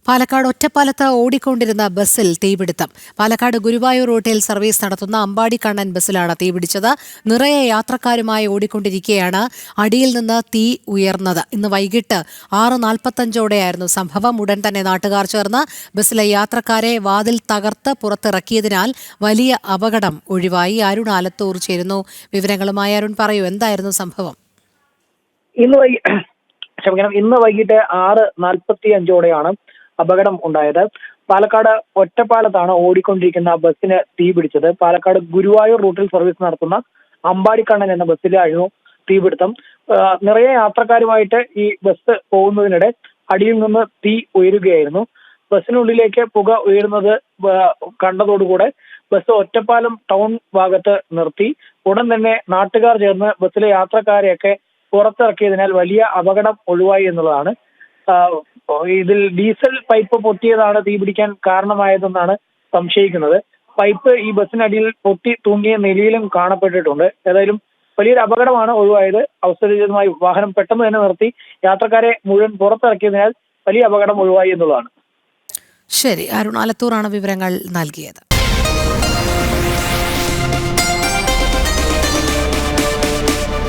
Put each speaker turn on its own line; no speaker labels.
പാലക്കാട് ഒറ്റപ്പാലത്ത് ഓടിക്കൊണ്ടിരുന്ന ബസ്സിൽ തീപിടുത്തം. പാലക്കാട് ഗുരുവായൂർ റൂട്ടിൽ സർവീസ് നടത്തുന്ന അമ്പാടിക്കണ്ണൻ ബസ്സിലാണ് തീപിടിച്ചത്. നിറയെ യാത്രക്കാരുമായി ഓടിക്കൊണ്ടിരിക്കെയാണ് അടിയിൽ നിന്ന് തീ ഉയർന്നത്. ഇന്ന് വൈകിട്ട് 6:45ഓടെയായിരുന്നു സംഭവം. ഉടൻ തന്നെ നാട്ടുകാർ ചേർന്ന് ബസ്സിലെ യാത്രക്കാരെ വാതിൽ തകർത്ത് പുറത്തിറക്കിയതിനാൽ വലിയ അപകടം ഒഴിവായി. അരുൺ ആലത്തൂർ ചേരുന്നു. വിവരങ്ങളുമായി അരുൺ, പറയൂ, എന്തായിരുന്നു സംഭവം?
ഇന്ന് വൈകിട്ട് 6:45ഓടെയാണ് അപകടം ഉണ്ടായത്. പാലക്കാട് ഒറ്റപ്പാലത്താണ് ഓടിക്കൊണ്ടിരിക്കുന്ന ബസ്സിന് തീ പിടിച്ചത്. പാലക്കാട് ഗുരുവായൂർ റൂട്ടിൽ സർവീസ് നടത്തുന്ന അമ്പാടിക്കണ്ണൻ എന്ന ബസ്സിലായിരുന്നു തീപിടുത്തം. നിറയെ യാത്രക്കാരുമായിട്ട് ഈ ബസ് പോകുന്നതിനിടെ അടിയിൽ നിന്ന് തീ ഉയരുകയായിരുന്നു. ബസ്സിനുള്ളിലേക്ക് പുക ഉയരുന്നത് കണ്ടതോടുകൂടെ ബസ് ഒറ്റപ്പാലം ടൗൺ ഭാഗത്ത് നിർത്തി. ഉടൻ തന്നെ നാട്ടുകാർ ചേർന്ന് ബസ്സിലെ യാത്രക്കാരെയൊക്കെ പുറത്തിറക്കിയതിനാൽ വലിയ അപകടം ഒഴിവായി എന്നുള്ളതാണ്. ഇതിൽ ഡീസൽ പൈപ്പ് പൊട്ടിയതാണ് തീപിടിക്കാൻ കാരണമായതെന്നാണ് സംശയിക്കുന്നത്. പൈപ്പ് ഈ ബസ്സിനടിയിൽ പൊട്ടി തൂങ്ങിയ നിലയിലും കാണപ്പെട്ടിട്ടുണ്ട്. ഏതായാലും വലിയൊരു അപകടമാണ് ഒഴിവായത്. അവസരോചിതമായി വാഹനം പെട്ടെന്ന് തന്നെ നിർത്തി യാത്രക്കാരെ മുഴുവൻ പുറത്തിറക്കിയതിനാൽ വലിയ അപകടം ഒഴിവായി എന്നുള്ളതാണ്.
ശരി, അരുൺ ആലത്തൂറാണ് വിവരങ്ങൾ നൽകിയത്.